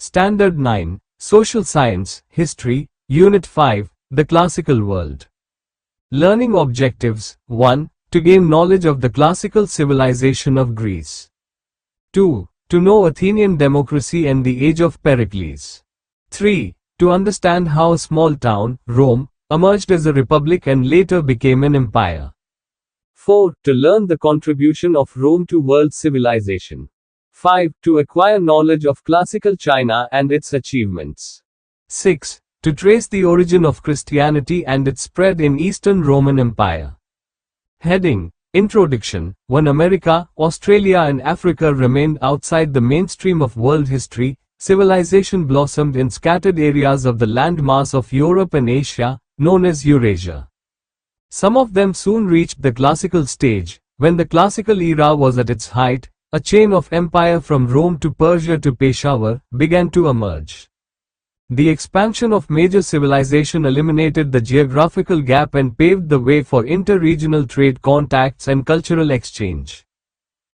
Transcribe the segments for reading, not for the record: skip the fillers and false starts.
Standard 9, Social Science, History, Unit 5, The Classical World. Learning Objectives: 1. To gain knowledge of the classical civilization of Greece. 2. To know Athenian democracy and the age of Pericles. 3. To understand how a small town, Rome, emerged as a republic and later became an empire. 4. To learn the contribution of Rome to world civilization. 5. To acquire knowledge of classical China and its achievements. 6. To trace the origin of Christianity and its spread in Eastern Roman Empire. Heading: Introduction. When America, Australia and Africa remained outside the mainstream of world history, civilization blossomed in scattered areas of the landmass of Europe and Asia, known as Eurasia. Some of them soon reached the classical stage. When the classical era was at its height, a chain of empire from Rome to Persia to Peshawar began to emerge. The expansion of major civilization eliminated the geographical gap and paved the way for inter-regional trade contacts and cultural exchange.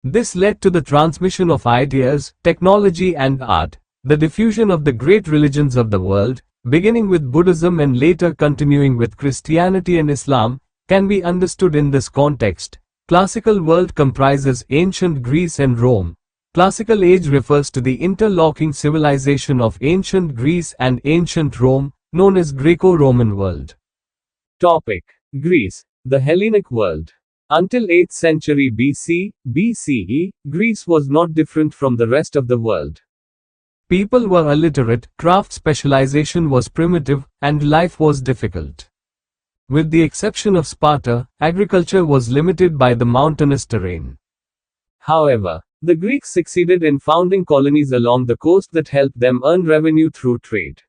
This led to the transmission of ideas, technology and art, the diffusion of the great religions of the world, beginning with Buddhism and later continuing with Christianity and Islam, can be understood in this context. Classical world comprises ancient Greece and Rome. Classical age refers to the interlocking civilization of ancient Greece and ancient Rome, known as Greco-Roman world. Topic: Greece, the Hellenic world. Until 8th century BCE, Greece was not different from the rest of the world. People were illiterate, craft specialization was primitive, and life was difficult. With the exception of Sparta, agriculture was limited by the mountainous terrain. However, the Greeks succeeded in founding colonies along the coast that helped them earn revenue through trade.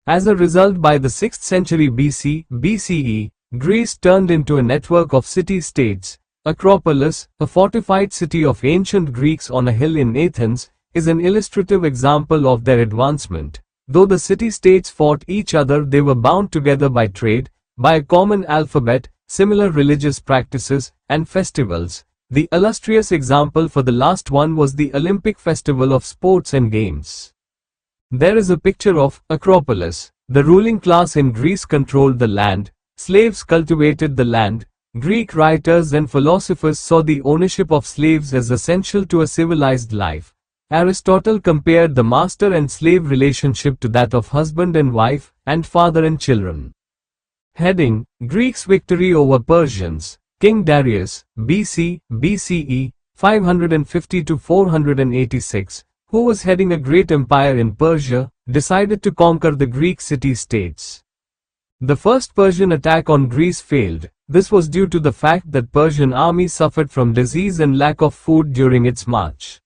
As a result, by the 6th century BCE, Greece turned into a network of city-states. Acropolis, a fortified city of ancient Greeks on a hill in Athens, is an illustrative example of their advancement. Though the city-states fought each other, they were bound together by trade, by a common alphabet, similar religious practices, and festivals. The illustrious example for the last one was the Olympic Festival of Sports and Games. There is a picture of Acropolis. The ruling class in Greece controlled the land, slaves cultivated the land. Greek writers and philosophers saw the ownership of slaves as essential to a civilized life. Aristotle compared the master and slave relationship to that of husband and wife, and father and children. Heading: Greeks' victory over Persians. King Darius, BCE, 550 to 486, who was heading a great empire in Persia, decided to conquer the Greek city-states. The first Persian attack on Greece failed. This was due to the fact that Persian army suffered from disease and lack of food during its march.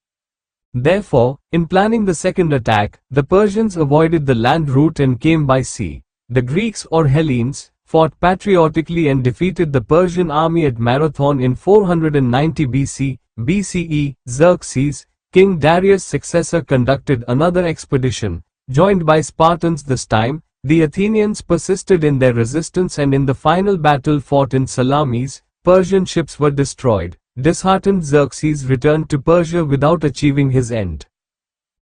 Therefore, in planning the second attack, the Persians avoided the land route and came by sea. The Greeks, or Hellenes, fought patriotically and defeated the Persian army at Marathon in 490 BCE. Xerxes, King Darius' successor, conducted another expedition, joined by Spartans this time. The Athenians persisted in their resistance and in the final battle fought in Salamis, Persian ships were destroyed. Disheartened, Xerxes returned to Persia without achieving his end.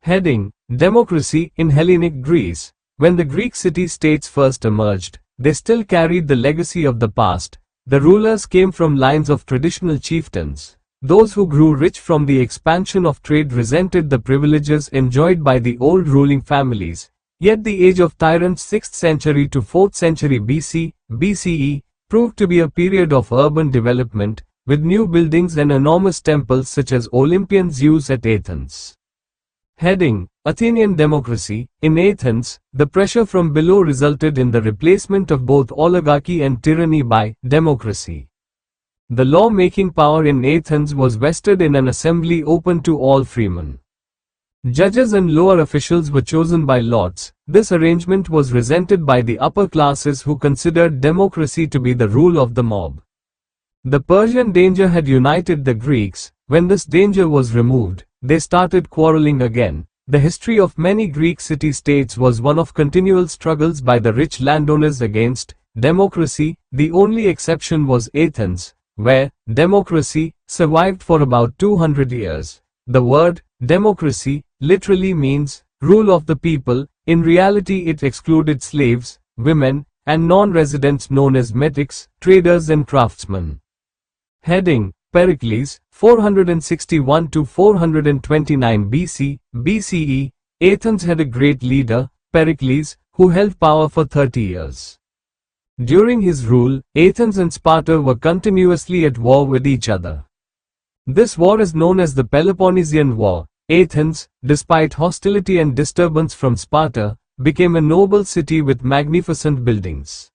Heading: Democracy in Hellenic Greece. When the Greek city-states first emerged, they still carried the legacy of the past. The rulers came from lines of traditional chieftains. Those who grew rich from the expansion of trade resented the privileges enjoyed by the old ruling families. Yet the age of tyrants 6th century to 4th century BCE proved to be a period of urban development, with new buildings and enormous temples such as Olympian Zeus at Athens. Heading: Athenian democracy. In Athens, the pressure from below resulted in the replacement of both oligarchy and tyranny by democracy. The law-making power in Athens was vested in an assembly open to all freemen. Judges and lower officials were chosen by lots. This arrangement was resented by the upper classes who considered democracy to be the rule of the mob. The Persian danger had united the Greeks. When this danger was removed, they started quarreling again. The history of many Greek city-states was one of continual struggles by the rich landowners against democracy. The only exception was Athens, where democracy survived for about 200 years. The word democracy literally means rule of the people. In reality it excluded slaves, women, and non-residents known as metics, traders and craftsmen. Heading: Pericles, 461 to 429 BC, BCE. Athens had a great leader, Pericles, who held power for 30 years. During his rule, Athens and Sparta were continuously at war with each other. This war is known as the Peloponnesian War. Athens, despite hostility and disturbance from Sparta, became a noble city with magnificent buildings.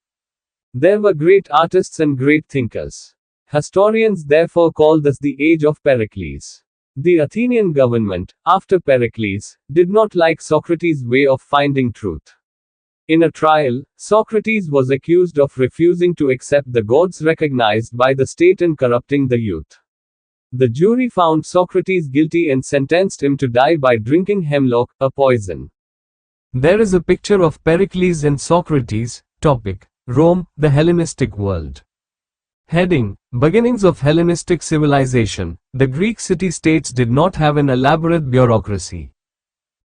There were great artists and great thinkers. Historians therefore call this the age of Pericles. The Athenian government, after Pericles, did not like Socrates' way of finding truth. In a trial, Socrates was accused of refusing to accept the gods recognized by the state and corrupting the youth. The jury found Socrates guilty and sentenced him to die by drinking hemlock, a poison. There is a picture of Pericles and Socrates. Topic: Rome, the Hellenistic world. Heading: Beginnings of Hellenistic civilization. The Greek city-states did not have an elaborate bureaucracy.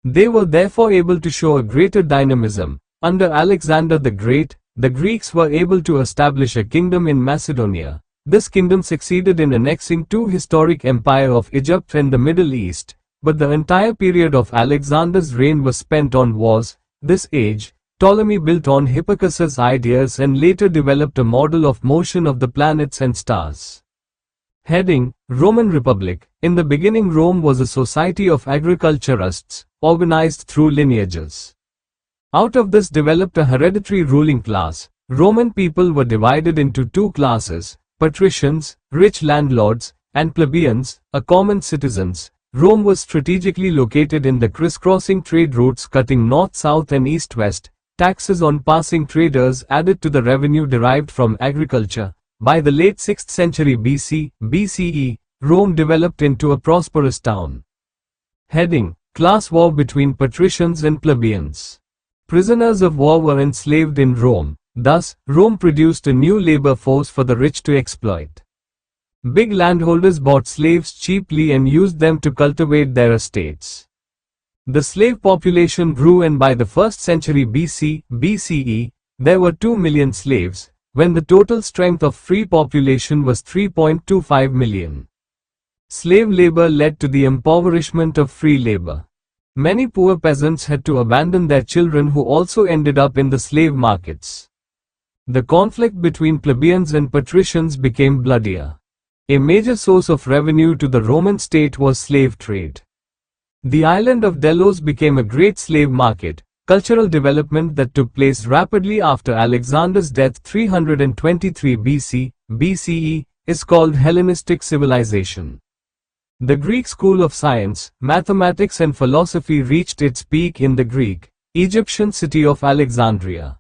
They were therefore able to show a greater dynamism. Under Alexander the Great, the Greeks were able to establish a kingdom in Macedonia. This kingdom succeeded in annexing two historic empires of Egypt and the Middle East, but the entire period of Alexander's reign was spent on wars. This age, Ptolemy built on Hipparchus's ideas and later developed a model of motion of the planets and stars. Heading: Roman Republic. In the beginning Rome was a society of agriculturists, organized through lineages. Out of this developed a hereditary ruling class. Roman people were divided into two classes: patricians, rich landlords, and plebeians, common citizens. Rome was strategically located in the crisscrossing trade routes cutting north-south and east-west. Taxes on passing traders added to the revenue derived from agriculture. By the late 6th century BC, BCE, Rome developed into a prosperous town. Heading: Class war between patricians and plebeians. Prisoners of war were enslaved in Rome. Thus, Rome produced a new labor force for the rich to exploit. Big landholders bought slaves cheaply and used them to cultivate their estates. The slave population grew, and by the 1st century BC, BCE, there were 2 million slaves, when the total strength of free population was 3.25 million. Slave labor led to the impoverishment of free labor. Many poor peasants had to abandon their children, who also ended up in the slave markets. The conflict between plebeians and patricians became bloodier. A major source of revenue to the Roman state was slave trade. The island of Delos became a great slave market. Cultural development that took place rapidly after Alexander's death 323 BC, BCE, is called Hellenistic civilization. The Greek school of science, mathematics and philosophy reached its peak in the Greek, Egyptian city of Alexandria.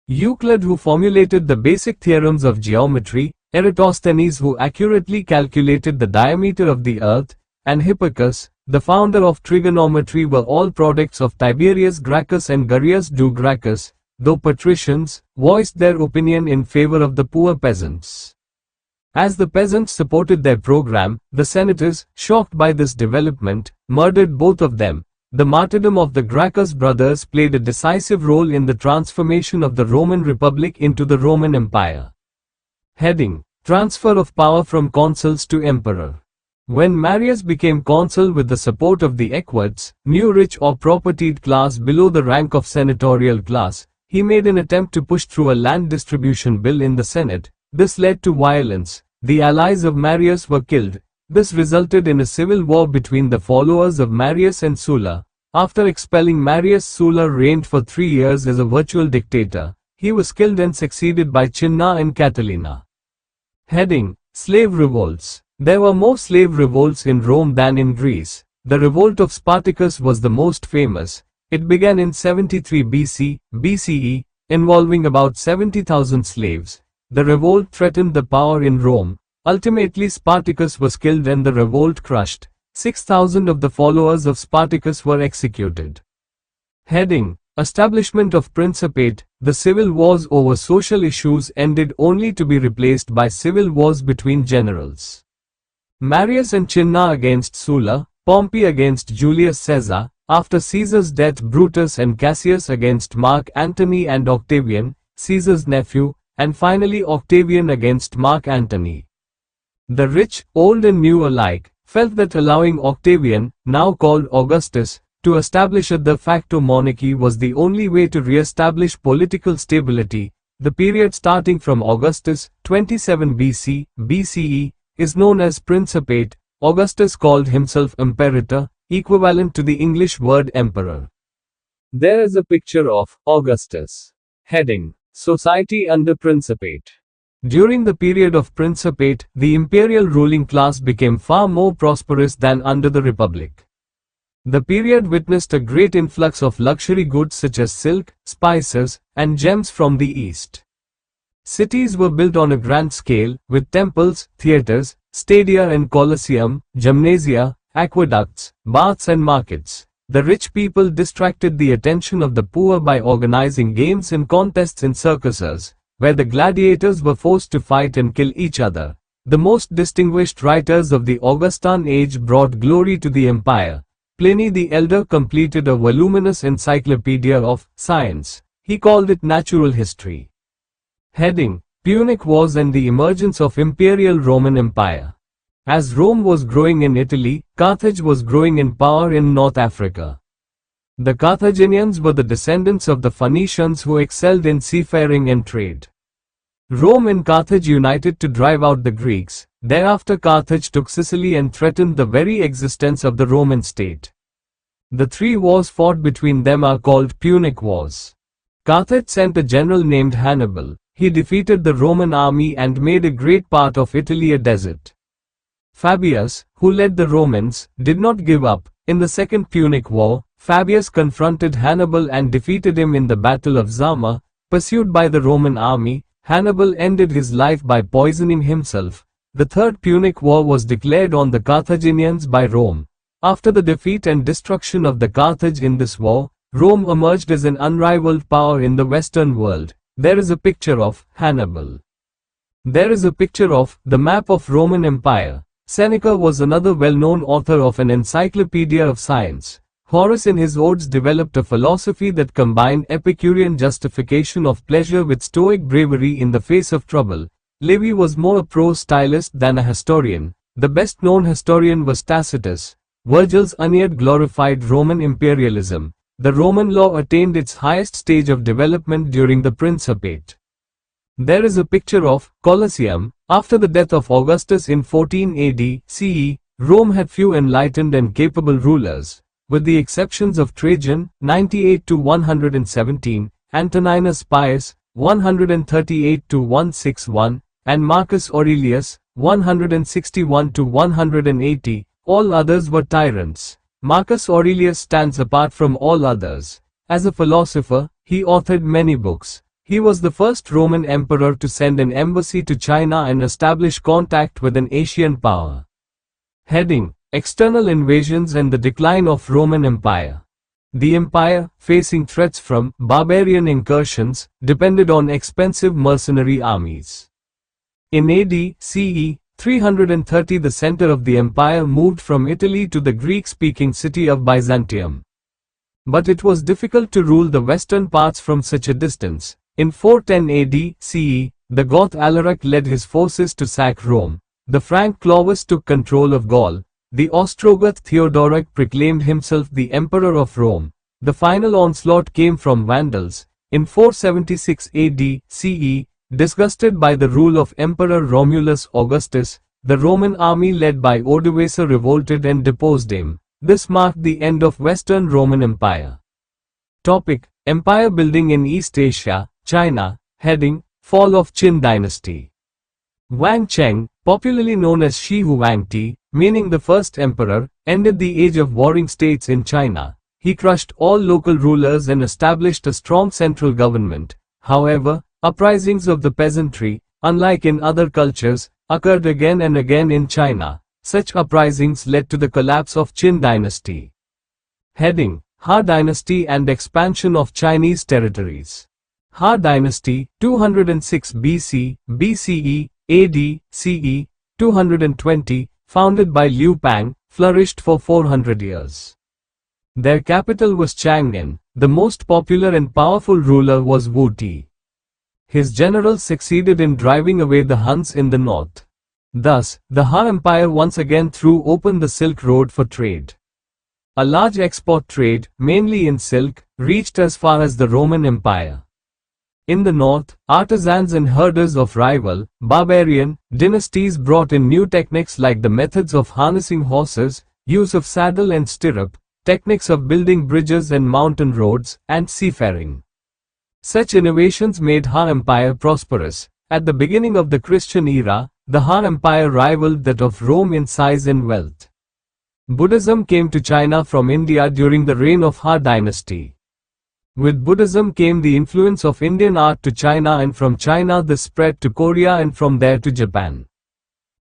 Euclid, who formulated the basic theorems of geometry, Eratosthenes, who accurately calculated the diameter of the earth, and Hipparchus, the founder of trigonometry, were all products of Tiberius Gracchus and Gaius do Gracchus, though patricians voiced their opinion in favor of the poor peasants. As the peasants supported their program, the senators, shocked by this development, murdered both of them. The martyrdom of the Gracchus brothers played a decisive role in the transformation of the Roman Republic into the Roman Empire. Heading: Transfer of power from consuls to emperor. When Marius became consul with the support of the equites, new rich or propertied class below the rank of senatorial class, he made an attempt to push through a land distribution bill in the Senate. This led to violence. The allies of Marius were killed. This resulted in a civil war between the followers of Marius and Sulla. After expelling Marius, Sulla reigned for 3 years as a virtual dictator. He was killed and succeeded by Cinna and Catalina. Heading: Slave revolts. There were more slave revolts in Rome than in Greece. The revolt of Spartacus was the most famous. It began in 73 BC, BCE, involving about 70,000 slaves. The revolt threatened the power in Rome. Ultimately, Spartacus was killed and the revolt crushed. 6,000 of the followers of Spartacus were executed. Heading: Establishment of Principate. The civil wars over social issues ended only to be replaced by civil wars between generals. Marius and Cinna against Sulla, Pompey against Julius Caesar, After Caesar's death, Brutus and Cassius against Mark Antony and Octavian, Caesar's nephew, and finally Octavian against Mark Antony. The rich, old and new alike, felt that allowing Octavian, now called Augustus, to establish a de facto monarchy was the only way to re-establish political stability. The period starting from Augustus, 27 BCE, is known as Principate. Augustus called himself Imperator, equivalent to the English word emperor. There is a picture of Augustus. Heading: Society under Principate. During the period of Principate, the imperial ruling class became far more prosperous than under the Republic. The period witnessed a great influx of luxury goods such as silk, spices, and gems from the east. Cities were built on a grand scale, with temples, theaters, stadia and colosseum, gymnasia, aqueducts, baths and markets. The rich people distracted the attention of the poor by organizing games and contests in circuses, where the gladiators were forced to fight and kill each other. The most distinguished writers of the Augustan age brought glory to the empire. Pliny the Elder completed a voluminous encyclopedia of science. He called it Natural History. Heading: Punic Wars and the emergence of Imperial Roman Empire. As Rome was growing in Italy, Carthage was growing in power in North Africa. The Carthaginians were the descendants of the Phoenicians who excelled in seafaring and trade. Rome and Carthage united to drive out the Greeks. Thereafter Carthage took Sicily and threatened the very existence of the Roman state. The three wars fought between them are called Punic Wars. Carthage sent a general named Hannibal. He defeated the Roman army and made a great part of Italy a desert. Fabius, who led the Romans, did not give up. In the Second Punic War, Fabius confronted Hannibal and defeated him in the Battle of Zama. Pursued by the Roman army, Hannibal ended his life by poisoning himself. The Third Punic War was declared on the Carthaginians by Rome. After the defeat and destruction of the Carthage in this war, Rome emerged as an unrivaled power in the Western world. There is a picture of Hannibal. There is a picture of the map of Roman Empire. Seneca was another well-known author of an encyclopedia of science. Horace in his Odes developed a philosophy that combined Epicurean justification of pleasure with Stoic bravery in the face of trouble. Livy was more a prose stylist than a historian. The best-known historian was Tacitus. Virgil's Aeneid glorified Roman imperialism. The Roman law attained its highest stage of development during the Principate. There is a picture of Colosseum. After the death of Augustus in 14 AD CE, Rome had few enlightened and capable rulers. With the exceptions of Trajan, 98 to 117, Antoninus Pius, 138 to 161, and Marcus Aurelius, 161 to 180, all others were tyrants. Marcus Aurelius stands apart from all others. As a philosopher, he authored many books. He was the first Roman emperor to send an embassy to China and establish contact with an Asian power. Heading: External invasions and the decline of Roman Empire. The empire, facing threats from barbarian incursions, depended on expensive mercenary armies. In AD CE 330, the center of the empire moved from Italy to the Greek-speaking city of Byzantium. But it was difficult to rule the western parts from such a distance. In 410 AD CE, the Goth Alaric led his forces to sack Rome. The Frank Clovis took control of Gaul. The Ostrogoth Theodoric proclaimed himself the Emperor of Rome. The final onslaught came from Vandals. In 476 AD CE, disgusted by the rule of Emperor Romulus Augustus, the Roman army led by Odovacer revolted and deposed him. This marked the end of Western Roman Empire. Topic: Empire building in East Asia, China. Heading: Fall of Qin Dynasty. Wang Cheng, popularly known as Shi Huangti, meaning the first emperor, ended the age of warring states in China. He crushed all local rulers and established a strong central government. However, uprisings of the peasantry, unlike in other cultures, occurred again and again in China. Such uprisings led to the collapse of Qin dynasty. Heading: Ha Dynasty and expansion of Chinese territories. Ha Dynasty, 206 BCE, AD, CE, 220, founded by Liu Pang, flourished for 400 years. Their capital was Chang'an. The most popular and powerful ruler was Wu Ti. His generals succeeded in driving away the Huns in the north. Thus, the Han Empire once again threw open the Silk Road for trade. A large export trade, mainly in silk, reached as far as the Roman Empire. In the north, artisans and herders of rival, barbarian, dynasties brought in new techniques like the methods of harnessing horses, use of saddle and stirrup, techniques of building bridges and mountain roads, and seafaring. Such innovations made Han Empire prosperous. At the beginning of the Christian era, the Han Empire rivaled that of Rome in size and wealth. Buddhism came to China from India during the reign of Han dynasty. With Buddhism came the influence of Indian art to China, and from China this spread to Korea and from there to Japan.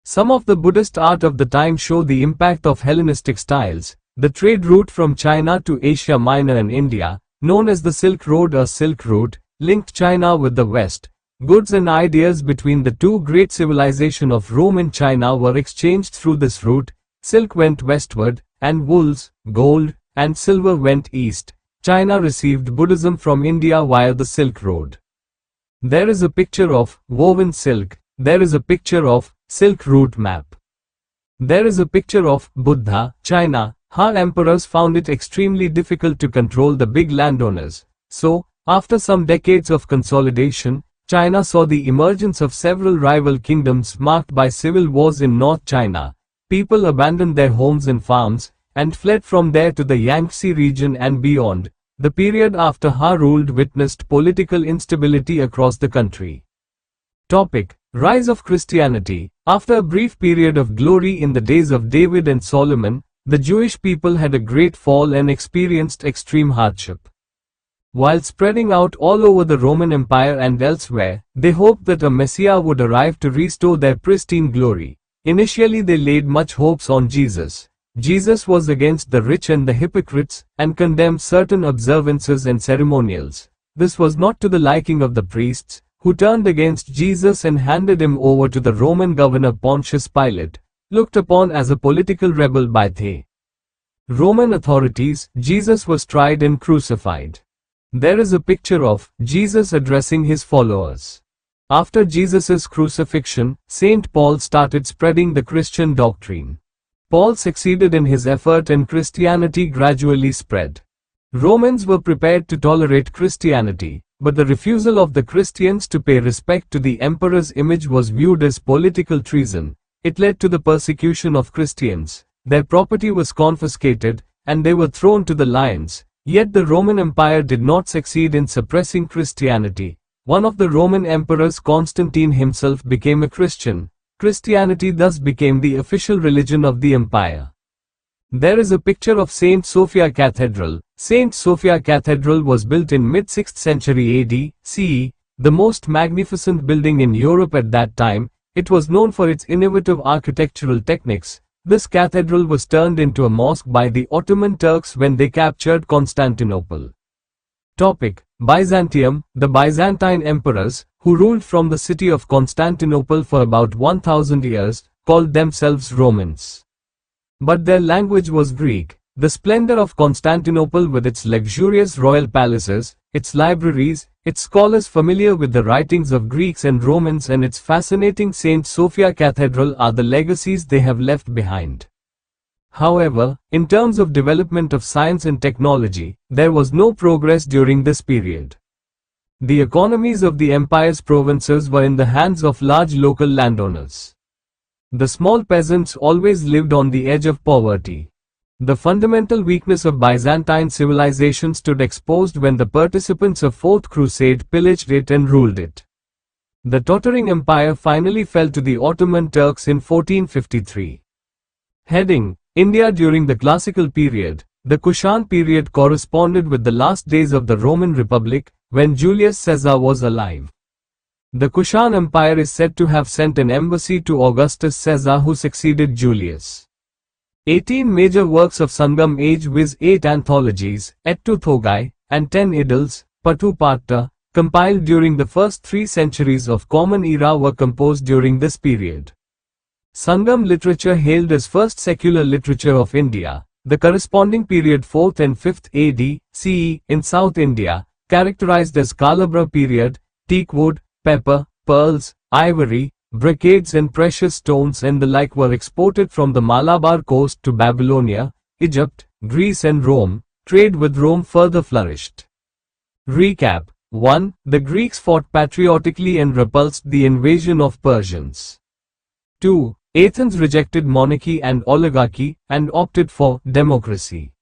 Some of the Buddhist art of the time show the impact of Hellenistic styles. The trade route from China to Asia Minor and India, known as the Silk Road or Silk Route, linked China with the West. Goods and ideas between the two great civilizations of Rome and China were exchanged through this route. Silk went westward, and wools, gold, and silver went east. China received Buddhism from India via the Silk Road. There is a picture of woven silk. There is a picture of Silk Route map. There is a picture of Buddha, China. Han emperors found it extremely difficult to control the big landowners. So, after some decades of consolidation, China saw the emergence of several rival kingdoms marked by civil wars in North China. People abandoned their homes and farms, and fled from there to the Yangtze region and beyond. The period after Han ruled witnessed political instability across the country. Topic: Rise of Christianity. After a brief period of glory in the days of David and Solomon, the Jewish people had a great fall and experienced extreme hardship. While spreading out all over the Roman Empire and elsewhere, they hoped that a Messiah would arrive to restore their pristine glory. Initially they laid much hopes on Jesus. Jesus was against the rich and the hypocrites, and condemned certain observances and ceremonials. This was not to the liking of the priests, who turned against Jesus and handed him over to the Roman governor Pontius Pilate, looked upon as a political rebel by the Roman authorities. Jesus was tried and crucified. There is a picture of Jesus addressing his followers. After Jesus' crucifixion, Saint Paul started spreading the Christian doctrine. Paul succeeded in his effort and Christianity gradually spread. Romans were prepared to tolerate Christianity, but the refusal of the Christians to pay respect to the emperor's image was viewed as political treason. It led to the persecution of Christians. Their property was confiscated, and they were thrown to the lions. Yet the Roman Empire did not succeed in suppressing Christianity. One of the Roman emperors, Constantine himself, became a Christian. Christianity thus became the official religion of the empire. There is a picture of St. Sophia Cathedral. St. Sophia Cathedral was built in mid-6th century AD, CE, the most magnificent building in Europe at that time. It was known for its innovative architectural techniques. This cathedral was turned into a mosque by the Ottoman Turks when they captured Constantinople. Topic: Byzantium. The Byzantine emperors, who ruled from the city of Constantinople for about 1000 years, called themselves Romans. But their language was Greek. The splendor of Constantinople, with its luxurious royal palaces, its libraries, its scholars familiar with the writings of Greeks and Romans, and its fascinating St. Sophia Cathedral are the legacies they have left behind. However, in terms of development of science and technology, there was no progress during this period. The economies of the empire's provinces were in the hands of large local landowners. The small peasants always lived on the edge of poverty. The fundamental weakness of Byzantine civilization stood exposed when the participants of Fourth Crusade pillaged it and ruled it. The tottering empire finally fell to the Ottoman Turks in 1453. Heading: India during the Classical period. The Kushan period corresponded with the last days of the Roman Republic, when Julius Caesar was alive. The Kushan Empire is said to have sent an embassy to Augustus Caesar, who succeeded Julius. 18 major works of Sangam age, viz. 8 anthologies, Ettu Thogai, and 10 idylls, Patu Patta, compiled during the first 3 centuries of Common Era, were composed during this period. Sangam literature, hailed as first secular literature of India, The corresponding period 4th and 5th AD, CE, in South India, characterized as Kalabra period, teakwood, pepper, pearls, ivory, brocades and precious stones and the like were exported from the Malabar coast to Babylonia, Egypt, Greece and Rome. Trade with Rome further flourished. Recap. 1. The Greeks fought patriotically and repulsed the invasion of Persians. 2. Athens rejected monarchy and oligarchy and opted for democracy.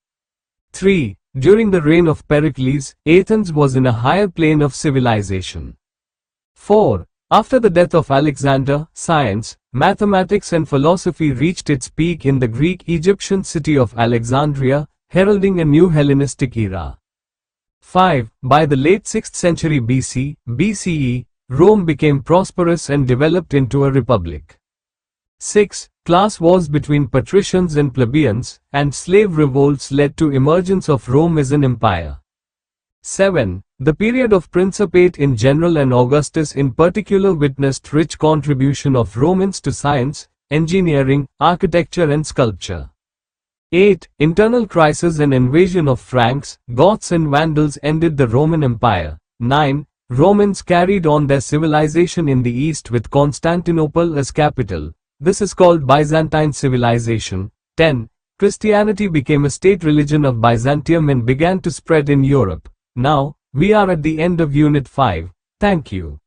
3. During the reign of Pericles, Athens was in a higher plane of civilization. 4. After the death of Alexander, science, mathematics and philosophy reached its peak in the Greek-Egyptian city of Alexandria, heralding a new Hellenistic era. 5. By the late 6th century BCE, Rome became prosperous and developed into a republic. 6. Class wars between patricians and plebeians, and slave revolts led to emergence of Rome as an empire. 7. The period of Principate in general and Augustus in particular witnessed rich contribution of Romans to science, engineering, architecture and sculpture. 8. Internal crisis and invasion of Franks, Goths and Vandals ended the Roman Empire. 9. Romans carried on their civilization in the east with Constantinople as capital. This is called Byzantine civilization. 10. Christianity became a state religion of Byzantium and began to spread in Europe. Now, we are at the end of Unit 5. Thank you.